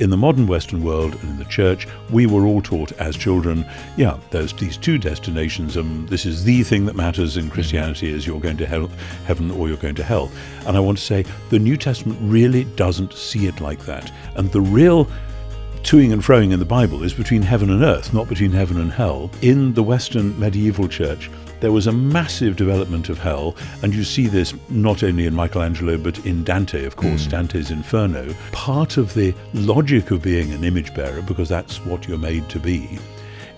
in the modern Western world and in the church, we were all taught as children, there's these two destinations, this is the thing that matters in Christianity, is you're going to heaven or you're going to hell. And I want to say the New Testament really doesn't see it like that. And the real toing and froing in the Bible is between heaven and earth, not between heaven and hell. In the Western medieval church, there was a massive development of hell, and you see this not only in Michelangelo but in Dante, of course, Dante's Inferno. Part of the logic of being an image bearer, because that's what you're made to be,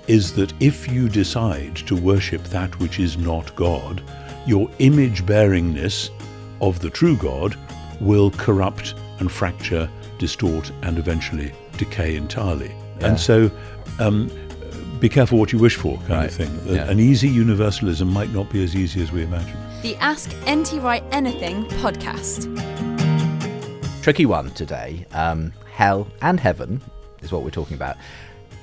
is that if you decide to worship that which is not God, your image bearingness of the true God will corrupt and fracture, distort, and eventually decay entirely. Yeah. And so be careful what you wish for, kind of thing. Yeah. An easy universalism might not be as easy as we imagine. The Ask NT Wright Anything podcast. Tricky one today. Hell and heaven is what we're talking about.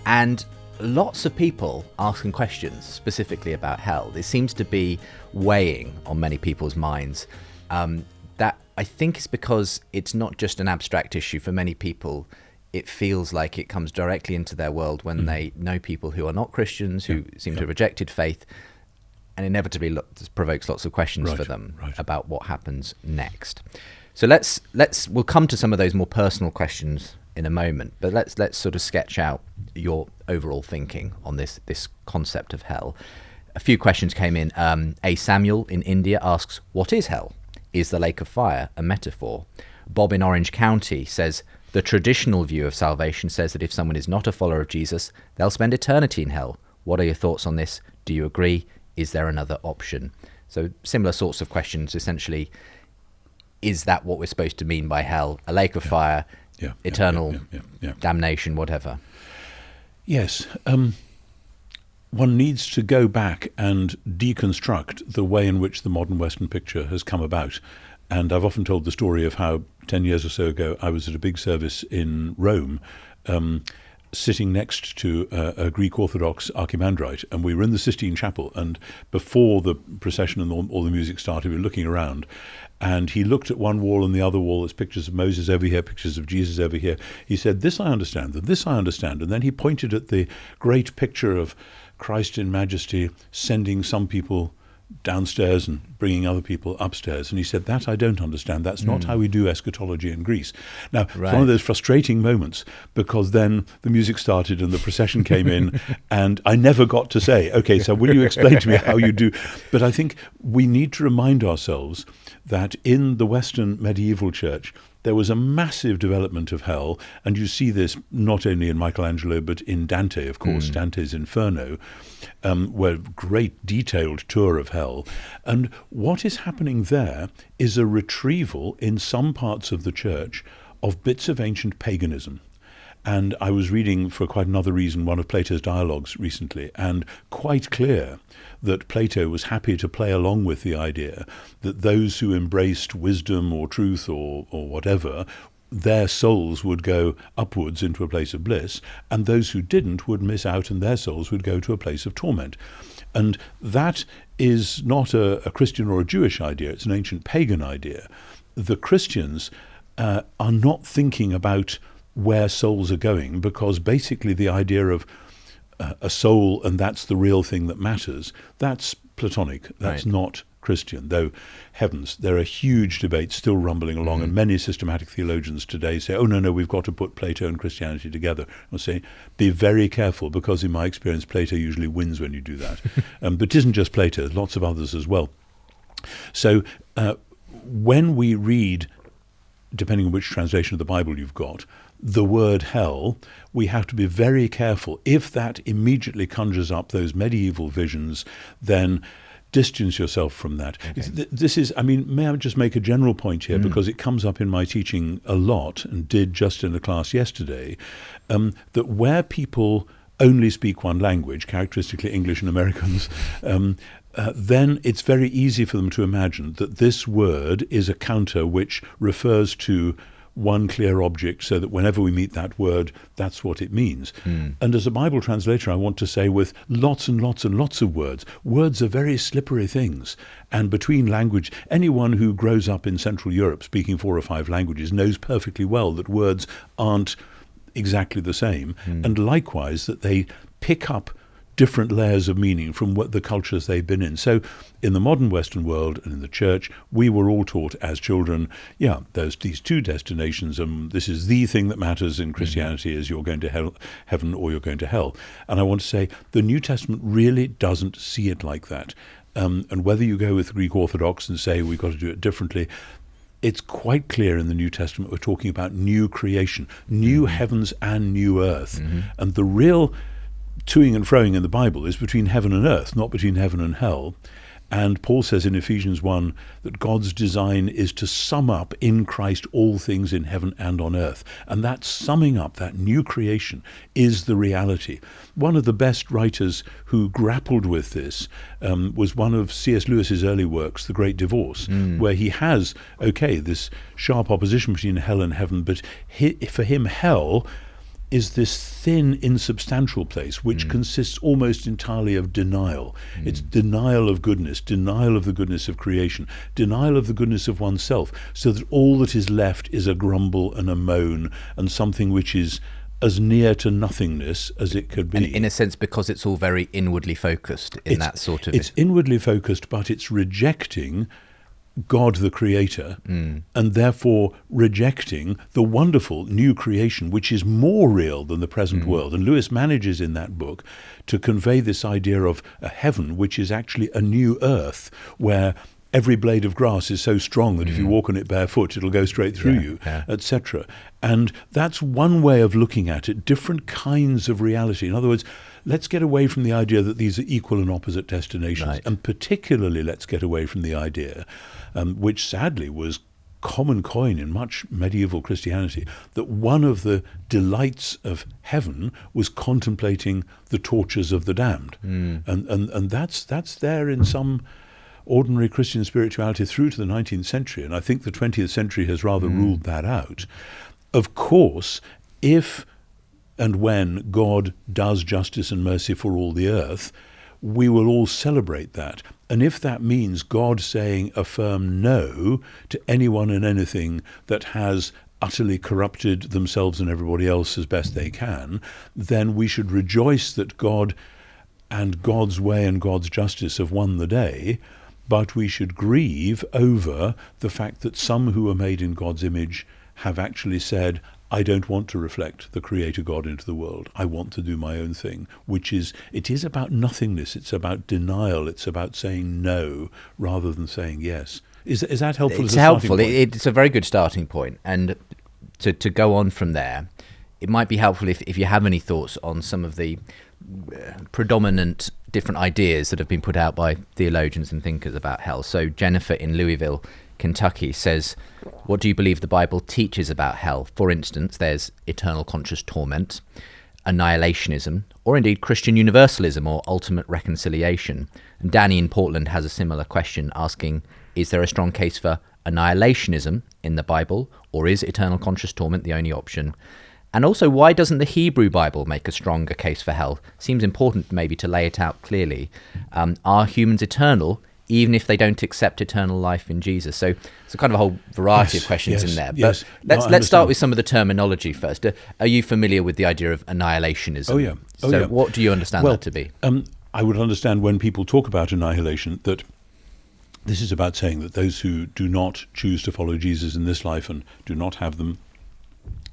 And lots of people asking questions specifically about hell. It seems to be weighing on many people's minds. That I think is because it's not just an abstract issue for many people. It feels like it comes directly into their world when they know people who are not Christians, who seem to have rejected faith, and inevitably provokes lots of questions for them about what happens next. So we'll come to some of those more personal questions in a moment, but let's sort of sketch out your overall thinking on this concept of hell. A few questions came in. A Samuel in India asks, what is hell? Is the lake of fire a metaphor? Bob in Orange County says, the traditional view of salvation says that if someone is not a follower of Jesus, they'll spend eternity in hell. What are your thoughts on this? Do you agree? Is there another option? So similar sorts of questions, essentially. Is that what we're supposed to mean by hell? A lake of fire, eternal damnation, whatever? Yes. One needs to go back and deconstruct the way in which the modern Western picture has come about. And I've often told the story of how 10 years or so ago I was at a big service in Rome, sitting next to a Greek Orthodox archimandrite, and we were in the Sistine Chapel, and before the procession and all the music started, we were looking around, and he looked at one wall and the other wall. There's pictures of Moses over here, pictures of Jesus over here. He said, this I understand, and this I understand. And then he pointed at the great picture of Christ in majesty sending some people downstairs and bringing other people upstairs. And he said, that I don't understand. That's not how we do eschatology in Greece. Now, it's one of those frustrating moments, because then the music started and the procession came in and I never got to say, okay, so will you explain to me how you do? But I think we need to remind ourselves that in the Western medieval church, there was a massive development of hell, and you see this not only in Michelangelo but in Dante, of course, Dante's Inferno, where great detailed tour of hell. And what is happening there is a retrieval in some parts of the church of bits of ancient paganism. And I was reading, for quite another reason, one of Plato's dialogues recently, and quite clear that Plato was happy to play along with the idea that those who embraced wisdom or truth or whatever, their souls would go upwards into a place of bliss, and those who didn't would miss out and their souls would go to a place of torment. And that is not a Christian or a Jewish idea, it's an ancient pagan idea. The Christians are not thinking about where souls are going, because basically the idea of a soul and that's the real thing that matters, that's Platonic, that's not Christian. Though, heavens, there are huge debates still rumbling along, and many systematic theologians today say, oh no, we've got to put Plato and Christianity together. I'll say, be very careful, because in my experience Plato usually wins when you do that. But it isn't just Plato, there's lots of others as well. So when we read, depending on which translation of the Bible you've got, the word hell, we have to be very careful. If that immediately conjures up those medieval visions, then distance yourself from that. Okay. This is, may I just make a general point here, because it comes up in my teaching a lot, and did just in a class yesterday, that where people only speak one language, characteristically English and Americans, then it's very easy for them to imagine that this word is a counter which refers to one clear object, so that whenever we meet that word, that's what it means. And as a Bible translator, I want to say, with lots and lots and lots of words are very slippery things. And between language, anyone who grows up in Central Europe speaking 4 or 5 languages knows perfectly well that words aren't exactly the same, and likewise that they pick up different layers of meaning from what the cultures they've been in. So in the modern Western world and in the church, we were all taught as children, there's these two destinations, and this is the thing that matters in Christianity is you're going to heaven or you're going to hell. And I want to say the New Testament really doesn't see it like that. And whether you go with Greek Orthodox and say we've got to do it differently, it's quite clear in the New Testament we're talking about new creation, new heavens and new earth. And the real toing and froing in the Bible is between heaven and earth, not between heaven and hell. And Paul says in Ephesians 1 that God's design is to sum up in Christ all things in heaven and on earth. And that summing up, that new creation, is the reality. One of the best writers who grappled with this was one of C.S. Lewis's early works, The Great Divorce, where he has, this sharp opposition between hell and heaven, but for him, hell is this thin, insubstantial place which consists almost entirely of denial. It's denial of goodness, denial of the goodness of creation, denial of the goodness of oneself, so that all that is left is a grumble and a moan and something which is as near to nothingness as it could be. And in a sense, because it's all very inwardly focused in that sort of... It's inwardly focused, but it's rejecting God the Creator, and therefore rejecting the wonderful new creation, which is more real than the present world. And Lewis manages in that book to convey this idea of a heaven, which is actually a new earth, where every blade of grass is so strong that if you walk on it barefoot, it'll go straight through you, etc. And that's one way of looking at it, different kinds of reality. In other words, let's get away from the idea that these are equal and opposite destinations, and particularly let's get away from the idea, which sadly was common coin in much medieval Christianity, that one of the delights of heaven was contemplating the tortures of the damned. And that's there in some ordinary Christian spirituality through to the 19th century, and I think the 20th century has rather ruled that out. Of course, if and when God does justice and mercy for all the earth, we will all celebrate that. And if that means God saying a firm no to anyone and anything that has utterly corrupted themselves and everybody else as best they can, then we should rejoice that God and God's way and God's justice have won the day, but we should grieve over the fact that some who are made in God's image have actually said, I don't want to reflect the Creator God into the world. I want to do my own thing, it is about nothingness. It's about denial. It's about saying no rather than saying yes. Is that helpful? It's helpful. It's a very good starting point. And to go on from there, it might be helpful if you have any thoughts on some of the predominant different ideas that have been put out by theologians and thinkers about hell. So Jennifer in Louisville, Kentucky says, what do you believe the Bible teaches about hell? For instance, there's eternal conscious torment, annihilationism, or indeed Christian universalism or ultimate reconciliation. And Danny in Portland has a similar question, asking, is there a strong case for annihilationism in the Bible, or is eternal conscious torment the only option? And also, why doesn't the Hebrew Bible make a stronger case for hell? Seems important maybe to lay it out clearly. Are humans eternal, even if they don't accept eternal life in Jesus? So it's a kind of a whole variety of questions in there. But let's start with some of the terminology first. Are you familiar with the idea of annihilationism? Oh, yeah. So what do you understand that to be? I would understand when people talk about annihilation that this is about saying that those who do not choose to follow Jesus in this life and do not have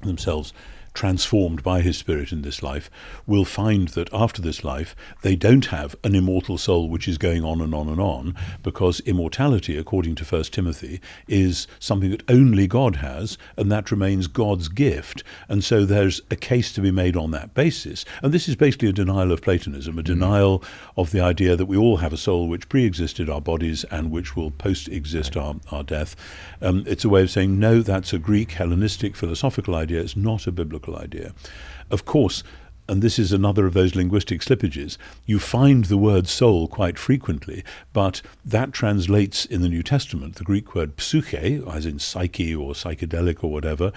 themselves transformed by his Spirit in this life will find that after this life they don't have an immortal soul which is going on and on and on, because immortality, according to 1 Timothy, is something that only God has, and that remains God's gift. And so there's a case to be made on that basis. And this is basically a denial of Platonism, a denial of the idea that we all have a soul which pre-existed our bodies and which will post-exist our death. It's a way of saying, no, that's a Greek Hellenistic philosophical idea. It's not a biblical idea. Of course, and this is another of those linguistic slippages, you find the word soul quite frequently, but that translates in the New Testament, the Greek word psyche, as in psyche or psychedelic or whatever,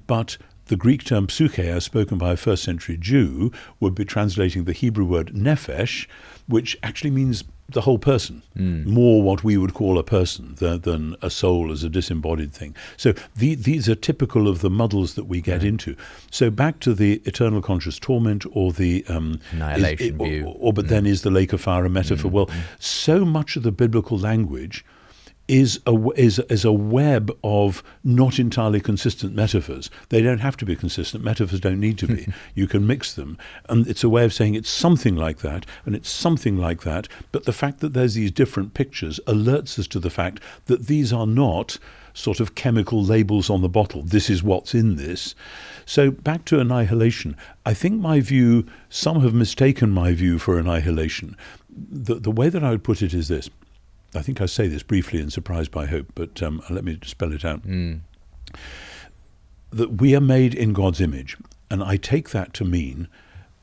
but the Greek term psyche, as spoken by a first century Jew, would be translating the Hebrew word nephesh, which actually means the whole person, more what we would call a person than a soul as a disembodied thing. So these are typical of the muddles that we get into. So back to the eternal conscious torment, or the annihilation view. But then is the lake of fire a metaphor? Well, so much of the biblical language is a web of not entirely consistent metaphors. They don't have to be consistent. Metaphors don't need to be. You can mix them. And it's a way of saying it's something like that, and it's something like that. But the fact that there's these different pictures alerts us to the fact that these are not sort of chemical labels on the bottle. This is what's in this. So back to annihilation. I think my view, some have mistaken my view for annihilation. The way that I would put it is this. I think I say this briefly in Surprised by Hope, but let me spell it out. That we are made in God's image, and I take that to mean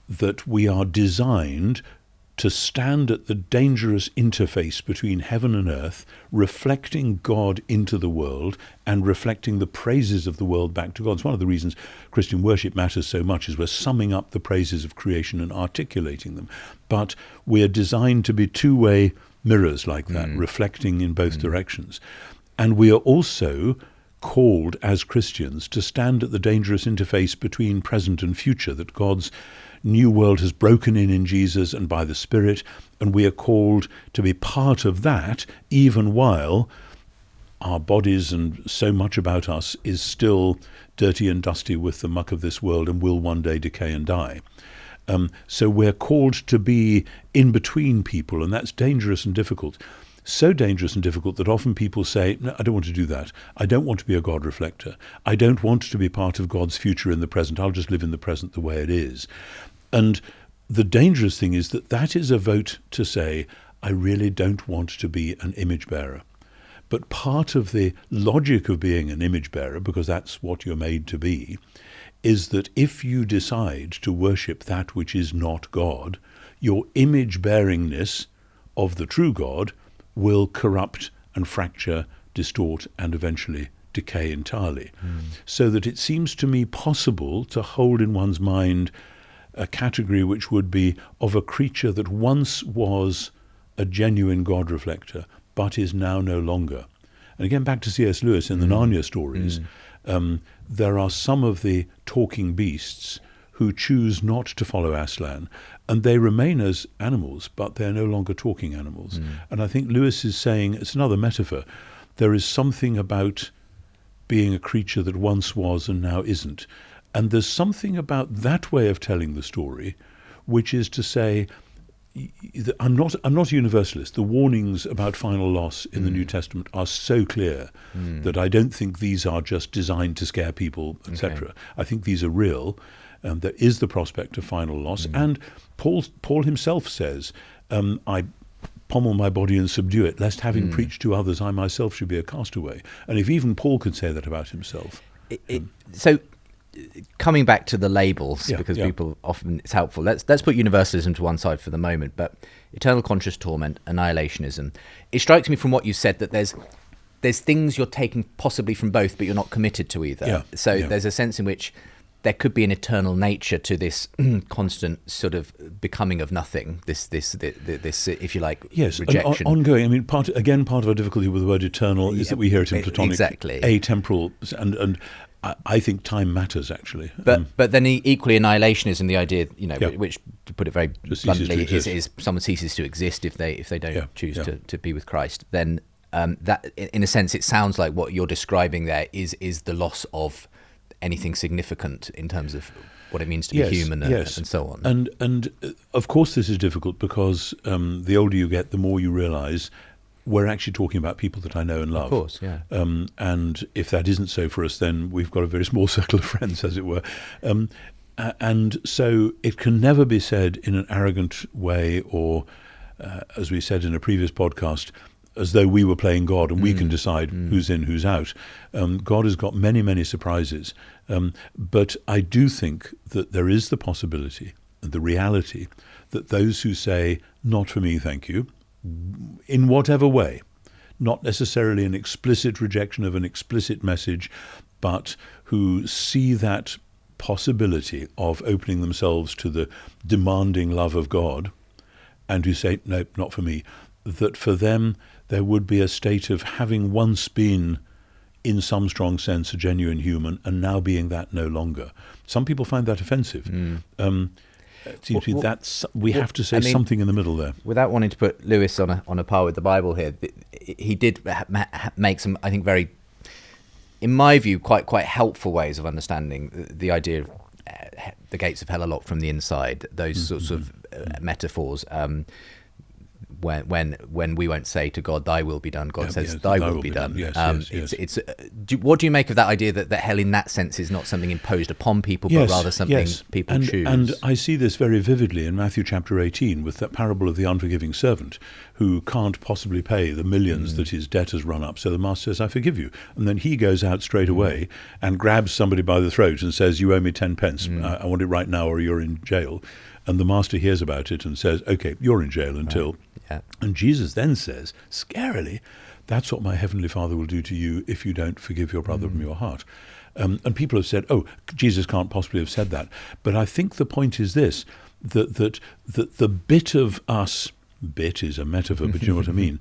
that we are designed to stand at the dangerous interface between heaven and earth, reflecting God into the world and reflecting the praises of the world back to God. It's one of the reasons Christian worship matters so much, is we're summing up the praises of creation and articulating them. But we're designed to be two-way mirrors like that, reflecting in both directions. And we are also called as Christians to stand at the dangerous interface between present and future, that God's new world has broken in Jesus and by the Spirit, and we are called to be part of that, even while our bodies and so much about us is still dirty and dusty with the muck of this world and will one day decay and die. So we're called to be in between people, and that's dangerous and difficult. So dangerous and difficult that often people say, no, I don't want to do that. I don't want to be a God reflector. I don't want to be part of God's future in the present. I'll just live in the present the way it is. And the dangerous thing is that is a vote to say, I really don't want to be an image bearer. But part of the logic of being an image bearer, because that's what you're made to be, is that if you decide to worship that which is not God, your image-bearingness of the true God will corrupt and fracture, distort, and eventually decay entirely. So that it seems to me possible to hold in one's mind a category which would be of a creature that once was a genuine God reflector, but is now no longer. And again, back to C.S. Lewis in the Narnia stories, there are some of the talking beasts who choose not to follow Aslan, and they remain as animals, but they're no longer talking animals. And I think Lewis is saying, it's another metaphor, there is something about being a creature that once was and now isn't. And there's something about that way of telling the story, which is to say, I'm not a universalist. The warnings about final loss in the New Testament are so clear that I don't think these are just designed to scare people, etc. I think these are real. There is the prospect of final loss. And Paul himself says, I pommel my body and subdue it, lest having preached to others, I myself should be a castaway. And if even Paul could say that about himself. So coming back to the labels, because people often, it's helpful. Let's put universalism to one side for the moment, but eternal conscious torment, annihilationism. It strikes me from what you said that there's things you're taking possibly from both, but you're not committed to either. There's a sense in which there could be an eternal nature to this constant sort of becoming of nothing, this if you like, rejection. Ongoing. I mean, part of our difficulty with the word eternal is that we hear it in Platonic, atemporal, and I think time matters, actually. But then equally, annihilationism, the idea, which, to put it very bluntly, is someone ceases to exist if they don't choose to be with Christ. Then that, in a sense, it sounds like what you're describing there is the loss of anything significant in terms of what it means to be human and so on. And of course this is difficult because the older you get, the more you realise we're actually talking about people that I know and love. Of course, yeah. And if that isn't so for us, then we've got a very small circle of friends, as it were. And so it can never be said in an arrogant way or, as we said in a previous podcast, as though we were playing God and we can decide who's in, who's out. God has got many, many surprises. But I do think that there is the possibility and the reality that those who say, not for me, thank you, in whatever way, not necessarily an explicit rejection of an explicit message, but who see that possibility of opening themselves to the demanding love of God and who say, no, not for me, that for them there would be a state of having once been, in some strong sense, a genuine human, and now being that no longer. Some people find that offensive. It seems to me we have to say something in the middle there. Without wanting to put Lewis on a par with the Bible here, he did make some, I think, very, in my view, quite helpful ways of understanding the idea of the gates of hell are locked from the inside. Those sorts of metaphors. When we won't say to God, "Thy will be done," God says, "Thy will be done." Yes, what do you make of that idea that hell, in that sense, is not something imposed upon people, but rather something people choose? And I see this very vividly in Matthew chapter 18 with that parable of the unforgiving servant who can't possibly pay the millions that his debt has run up. So the master says, "I forgive you," and then he goes out straight away and grabs somebody by the throat and says, "You owe me 10 pence. I want it right now, or you're in jail." And the master hears about it and says, "Okay, you're in jail until..." Yeah. And Jesus then says, scarily, "That's what my heavenly Father will do to you if you don't forgive your brother from your heart." And people have said, "Oh, Jesus can't possibly have said that." But I think the point is this, that the bit of us, bit is a metaphor, but you know what I mean,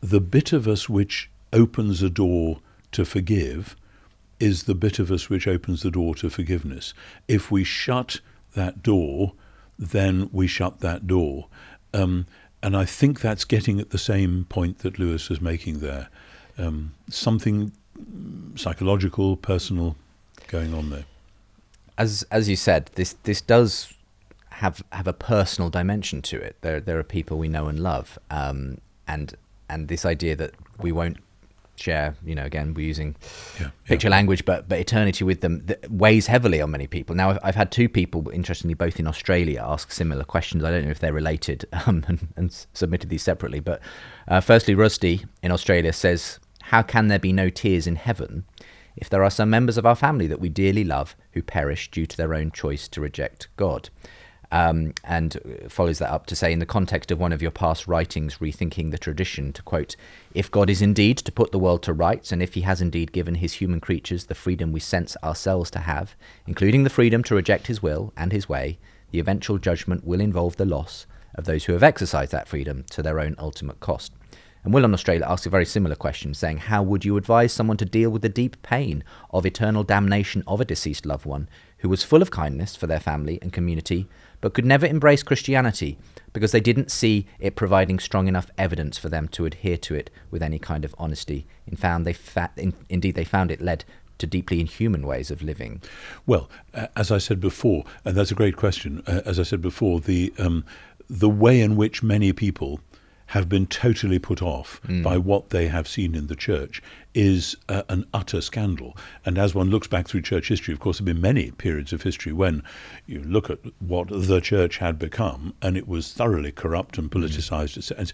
the bit of us which opens a door to forgive is the bit of us which opens the door to forgiveness. If we shut that door, then we shut that door. And I think that's getting at the same point that Lewis was making there. Something psychological, personal going on there. As you said, this does have a personal dimension to it. There are people we know and love, and this idea that we won't share, again, we're using picture language, but eternity with them, that weighs heavily on many people. Now, I've had two people, interestingly, both in Australia, ask similar questions. I don't know if they're related, and submitted these separately. But firstly, Rusty in Australia says, "How can there be no tears in heaven if there are some members of our family that we dearly love who perish due to their own choice to reject God?" And follows that up to say, in the context of one of your past writings, Rethinking the Tradition, to quote, "If God is indeed to put the world to rights, and if he has indeed given his human creatures the freedom we sense ourselves to have, including the freedom to reject his will and his way, the eventual judgment will involve the loss of those who have exercised that freedom to their own ultimate cost." And Will in Australia asks a very similar question, saying, "How would you advise someone to deal with the deep pain of eternal damnation of a deceased loved one who was full of kindness for their family and community, but could never embrace Christianity because they didn't see it providing strong enough evidence for them to adhere to it with any kind of honesty? Indeed, they found it led to deeply inhuman ways of living." Well, as I said before, and that's a great question, as I said before, the way in which many people have been totally put off by what they have seen in the church is an utter scandal. And as one looks back through church history, of course, there have been many periods of history when you look at what the church had become, and it was thoroughly corrupt and politicized. And,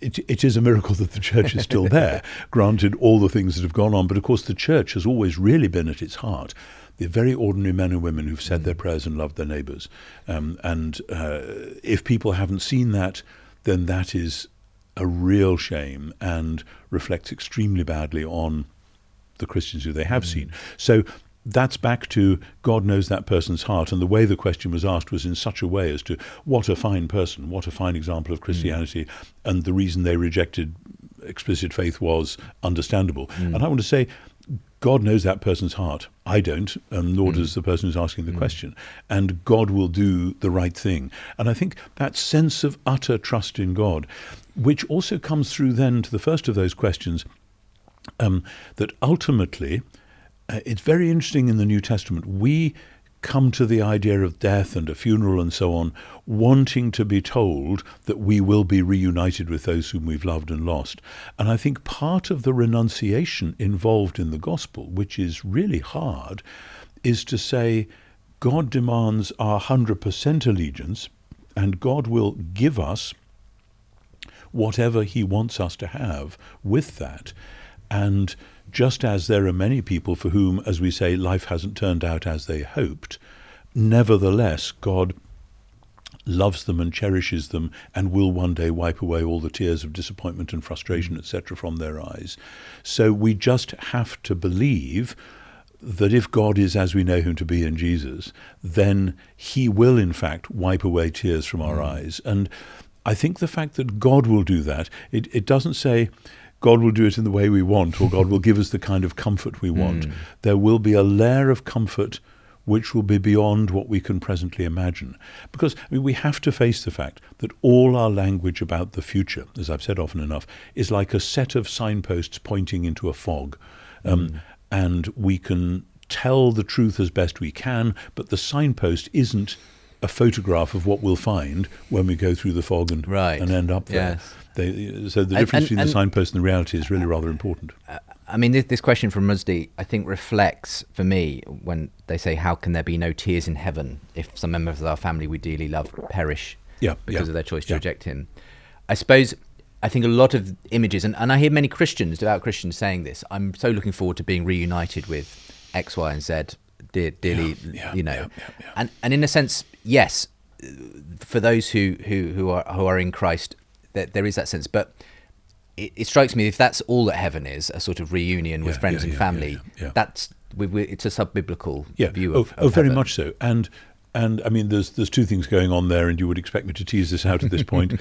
it is a miracle that the church is still there, granted all the things that have gone on. But of course, the church has always really been at its heart the very ordinary men and women who've said their prayers and loved their neighbours. If people haven't seen that, then that is a real shame and reflects extremely badly on the Christians who they have seen. So that's back to God knows that person's heart, and the way the question was asked was in such a way as to what a fine person, what a fine example of Christianity, and the reason they rejected explicit faith was understandable. And I want to say, God knows that person's heart. I don't, nor does the person who's asking the question. And God will do the right thing. And I think that sense of utter trust in God, which also comes through then to the first of those questions, that ultimately, it's very interesting in the New Testament, we come to the idea of death and a funeral and so on, wanting to be told that we will be reunited with those whom we've loved and lost. And I think part of the renunciation involved in the gospel, which is really hard, is to say God demands our 100% allegiance, and God will give us whatever he wants us to have with that. And just as there are many people for whom, as we say, life hasn't turned out as they hoped, nevertheless, God loves them and cherishes them and will one day wipe away all the tears of disappointment and frustration, etc., from their eyes. So we just have to believe that if God is as we know him to be in Jesus, then he will, in fact, wipe away tears from our eyes. And I think the fact that God will do that, it doesn't say God will do it in the way we want, or God will give us the kind of comfort we want. There will be a layer of comfort which will be beyond what we can presently imagine. Because we have to face the fact that all our language about the future, as I've said often enough, is like a set of signposts pointing into a fog. And we can tell the truth as best we can, but the signpost isn't a photograph of what we'll find when we go through the fog and end up there. Yes. So the difference between the signpost and the reality is really rather important. I mean, this question from Rusdi, I think, reflects, for me, when they say, how can there be no tears in heaven if some members of our family we dearly love perish because of their choice to reject him? I think a lot of images, and I hear many Christians, devout Christians, saying this, I'm so looking forward to being reunited with X, Y, and Z, dearly, you know. And in a sense, yes, for those who are in Christ, there is that sense, but it strikes me, if that's all that heaven is, a sort of reunion with friends and family, that's it's a sub-biblical view of very heaven. much so. And I mean, there's two things going on there, and you would expect me to tease this out at this point.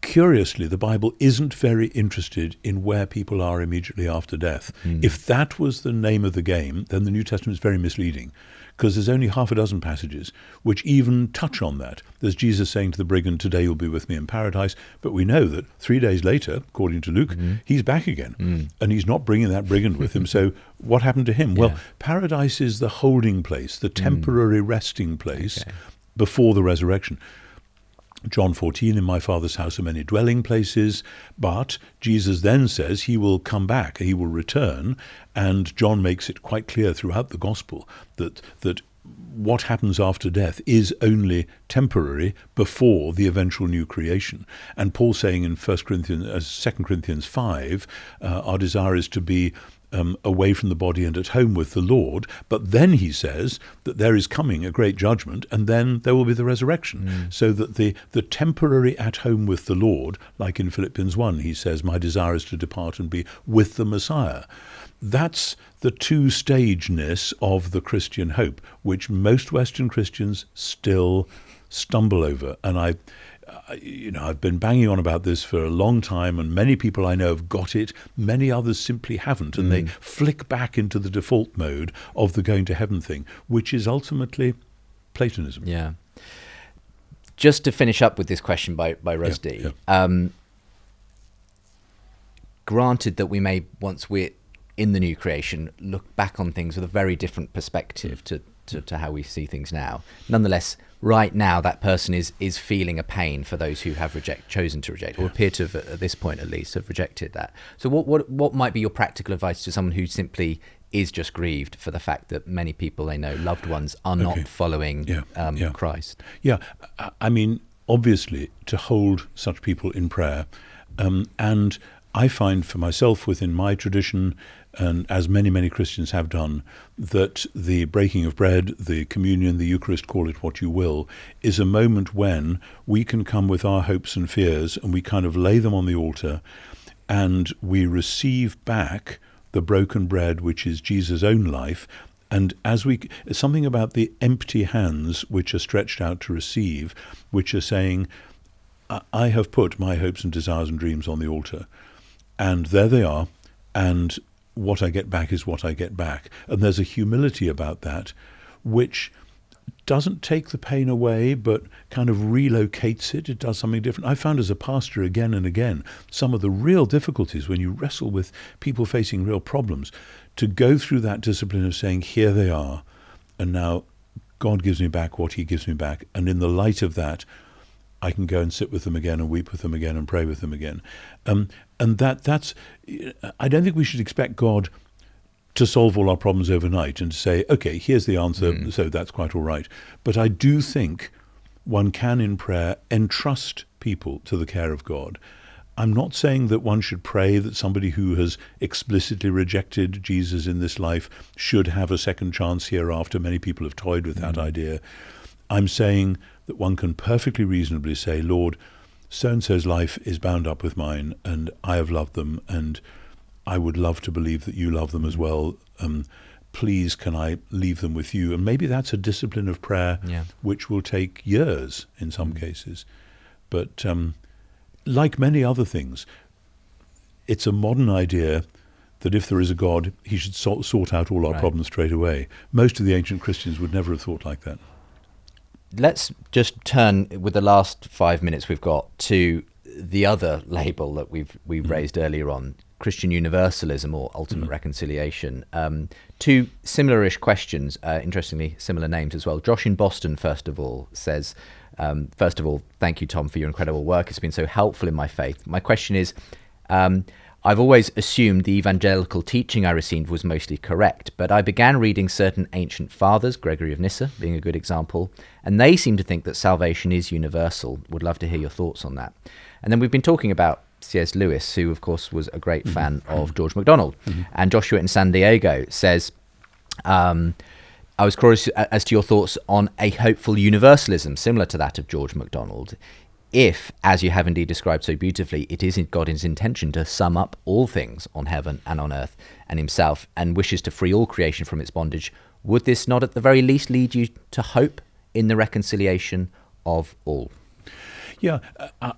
Curiously, the Bible isn't very interested in where people are immediately after death. If that was the name of the game, then the New Testament is very misleading, because there's only half a dozen passages which even touch on that. There's Jesus saying to the brigand, today you'll be with me in paradise, but we know that 3 days later, according to Luke, he's back again, and he's not bringing that brigand with him. So what happened to him? Well, paradise is the holding place, the temporary resting place before the resurrection. John 14, in my Father's house are many dwelling places, but Jesus then says he will come back, he will return, and John makes it quite clear throughout the gospel that what happens after death is only temporary before the eventual new creation. And Paul saying in 2 Corinthians 5, our desire is to be away from the body and at home with the Lord, but then he says that there is coming a great judgment, and then there will be the resurrection. So that the temporary at home with the Lord, like in Philippians 1, he says, my desire is to depart and be with the Messiah. That's the two-stageness of the Christian hope, which most Western Christians still stumble over. And I've been banging on about this for a long time, and many people I know have got it. Many others simply haven't, and they flick back into the default mode of the going to heaven thing, which is ultimately Platonism. Yeah. Just to finish up with this question by Rusdi, granted that we may, once we're in the new creation, look back on things with a very different perspective to how we see things now. Nonetheless, right now, that person is feeling a pain for those who have chosen to reject, or appear to have, at this point at least, have rejected that. So what might be your practical advice to someone who simply is just grieved for the fact that many people they know, loved ones, are not following Christ? Yeah, I mean, obviously, to hold such people in prayer, and I find for myself within my tradition, and as many, many Christians have done, that the breaking of bread, the communion, the Eucharist, call it what you will, is a moment when we can come with our hopes and fears and we kind of lay them on the altar, and we receive back the broken bread, which is Jesus' own life. And something about the empty hands which are stretched out to receive, which are saying, I have put my hopes and desires and dreams on the altar, and there they are, and what I get back is what I get back. And there's a humility about that which doesn't take the pain away, but kind of relocates it. It does something different. I found as a pastor again and again, some of the real difficulties when you wrestle with people facing real problems, to go through that discipline of saying, here they are, and now God gives me back what he gives me back. And in the light of that, I can go and sit with them again and weep with them again and pray with them again. And that's, I don't think we should expect God to solve all our problems overnight and to say, okay, here's the answer, so that's quite all right. But I do think one can, in prayer, entrust people to the care of God. I'm not saying that one should pray that somebody who has explicitly rejected Jesus in this life should have a second chance hereafter. Many people have toyed with that idea. I'm saying that one can perfectly reasonably say, Lord, so-and-so's life is bound up with mine, and I have loved them, and I would love to believe that you love them as well. Please, can I leave them with you? And maybe that's a discipline of prayer which will take years in some cases. But like many other things, it's a modern idea that if there is a God, he should sort out all our problems straight away. Most of the ancient Christians would never have thought like that. Let's just turn, with the last 5 minutes we've got, to the other label that we raised earlier on, Christian Universalism or Ultimate Reconciliation. Two similar-ish questions, interestingly similar names as well. Josh in Boston, first of all, says, first of all, thank you, Tom, for your incredible work. It's been so helpful in my faith. My question is, I've always assumed the evangelical teaching I received was mostly correct, but I began reading certain ancient fathers, Gregory of Nyssa being a good example, and they seem to think that salvation is universal. Would love to hear your thoughts on that. And then we've been talking about C.S. Lewis, who of course was a great fan of George MacDonald. And Joshua in San Diego says, I was curious as to your thoughts on a hopeful universalism similar to that of George MacDonald. If, as you have indeed described so beautifully, it is God's intention to sum up all things on heaven and on earth and himself, and wishes to free all creation from its bondage, would this not at the very least lead you to hope in the reconciliation of all? Yeah,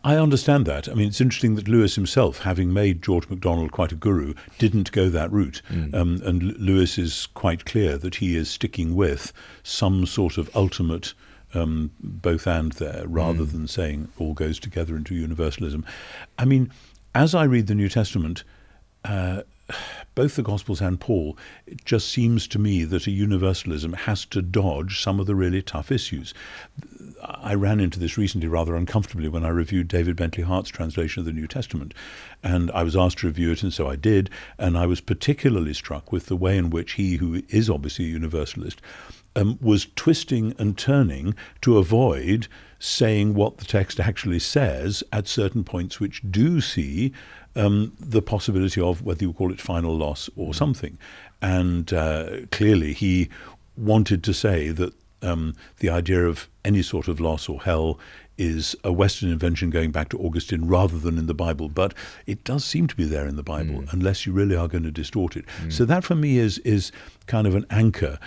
I understand that. I mean, it's interesting that Lewis himself, having made George MacDonald quite a guru, didn't go that route. And Lewis is quite clear that he is sticking with some sort of ultimate both and there, rather than saying all goes together into universalism. I mean, as I read the New Testament, both the Gospels and Paul, it just seems to me that a universalism has to dodge some of the really tough issues. I ran into this recently rather uncomfortably when I reviewed David Bentley Hart's translation of the New Testament, and I was asked to review it, and so I did, and I was particularly struck with the way in which he, who is obviously a universalist, was twisting and turning to avoid saying what the text actually says at certain points which do see the possibility of, whether you call it final loss or something. And clearly he wanted to say that the idea of any sort of loss or hell is a Western invention going back to Augustine rather than in the Bible. But it does seem to be there in the Bible, unless you really are going to distort it. So that for me is kind of an anchor.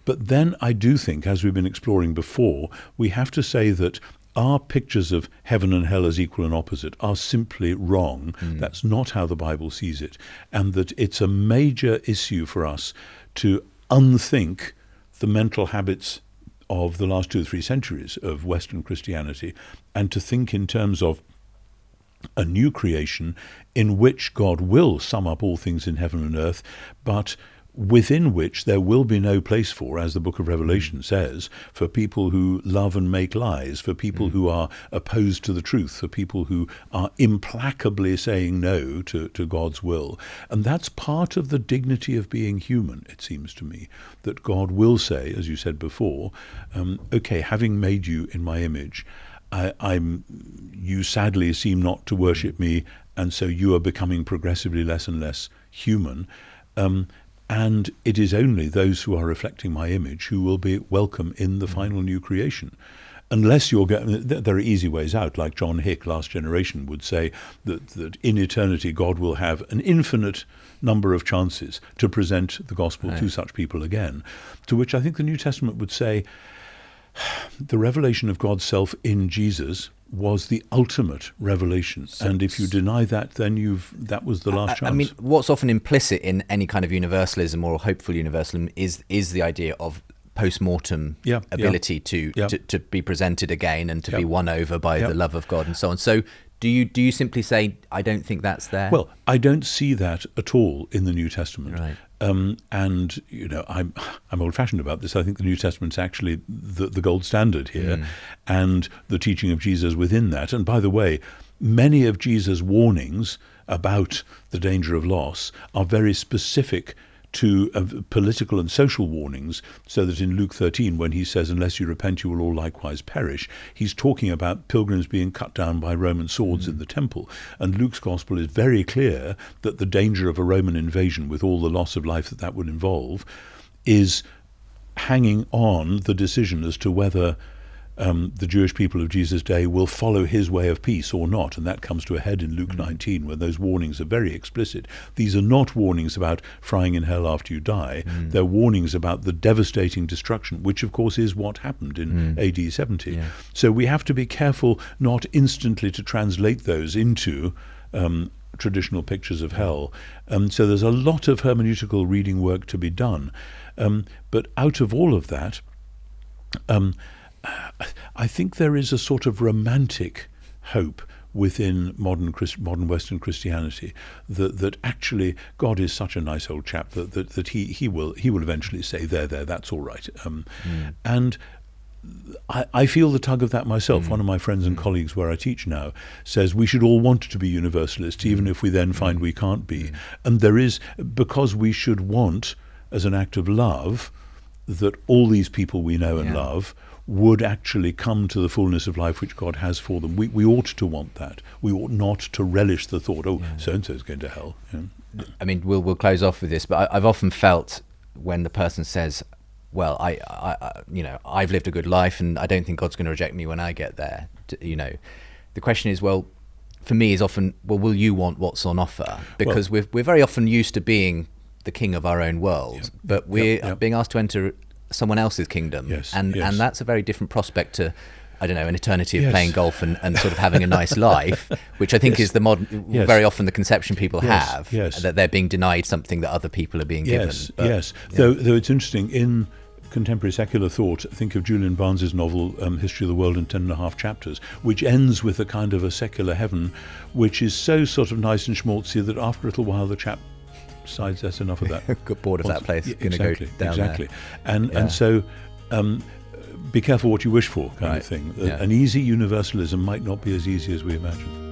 But then I do think, as we've been exploring before, we have to say that our pictures of heaven and hell as equal and opposite are simply wrong. That's not how the Bible sees it. And that it's a major issue for us to unthink the mental habits of the last 2 or 3 centuries of Western Christianity, and to think in terms of a new creation in which God will sum up all things in heaven and earth, but within which there will be no place for, as the book of Revelation says, for people who love and make lies, for people who are opposed to the truth, for people who are implacably saying no to God's will. And that's part of the dignity of being human, it seems to me, that God will say, as you said before, okay, having made you in my image, you sadly seem not to worship me, and so you are becoming progressively less and less human. And it is only those who are reflecting my image who will be welcome in the final new creation. Unless you're going, there are easy ways out, like John Hick, Last Generation, would say that in eternity God will have an infinite number of chances to present the gospel to such people again. To which I think the New Testament would say the revelation of God's self in Jesus was the ultimate revelation. And if you deny that, then that was the last chance. I mean, what's often implicit in any kind of universalism or hopeful universalism is the idea of post-mortem ability to be presented again and to be won over by the love of God and so on. So do you simply say, I don't think that's there? Well, I don't see that at all in the New Testament. Right. And you know, I'm old-fashioned about this. I think the New Testament's actually the gold standard here, and the teaching of Jesus within that. And by the way, many of Jesus' warnings about the danger of loss are very specific to political and social warnings, so that in Luke 13, when he says, unless you repent, you will all likewise perish, he's talking about pilgrims being cut down by Roman swords in the temple. And Luke's gospel is very clear that the danger of a Roman invasion, with all the loss of life that would involve, is hanging on the decision as to whether the Jewish people of Jesus' day will follow his way of peace or not, and that comes to a head in Luke 19, where those warnings are very explicit. These are not warnings about frying in hell after you die. They're warnings about the devastating destruction, which of course is what happened in AD 70. Yeah. So we have to be careful not instantly to translate those into traditional pictures of hell. So there's a lot of hermeneutical reading work to be done. But out of all of that, I think there is a sort of romantic hope within modern Western Christianity that actually God is such a nice old chap that he will eventually say there that's all right. And I feel the tug of that myself. One of my friends and colleagues where I teach now says we should all want to be universalists, even if we then find we can't be. And there is, because we should want, as an act of love, that all these people we know and love would actually come to the fullness of life which God has for them. We ought to want that. We ought not to relish the thought, so-and-so's going to hell. I mean, we'll close off with this, but I've often felt when the person says, well, I've lived a good life and I don't think God's going to reject me when I get there. The question is, well, for me is often, well, will you want what's on offer? Because we're very often used to being the king of our own world, but we're being asked to enter someone else's kingdom. And that's a very different prospect to, I don't know, an eternity of playing golf and sort of having a nice life, which I think is the very often the conception people have, that they're being denied something that other people are being given. Though it's interesting, in contemporary secular thought, think of Julian Barnes's novel History of the World in 10.5 chapters, which ends with a kind of a secular heaven, which is so sort of nice and schmaltzy that after a little while the chap decides that's enough of that. Got bored of that place. Exactly. There. And so be careful what you wish for, kind of thing. An easy universalism might not be as easy as we imagine.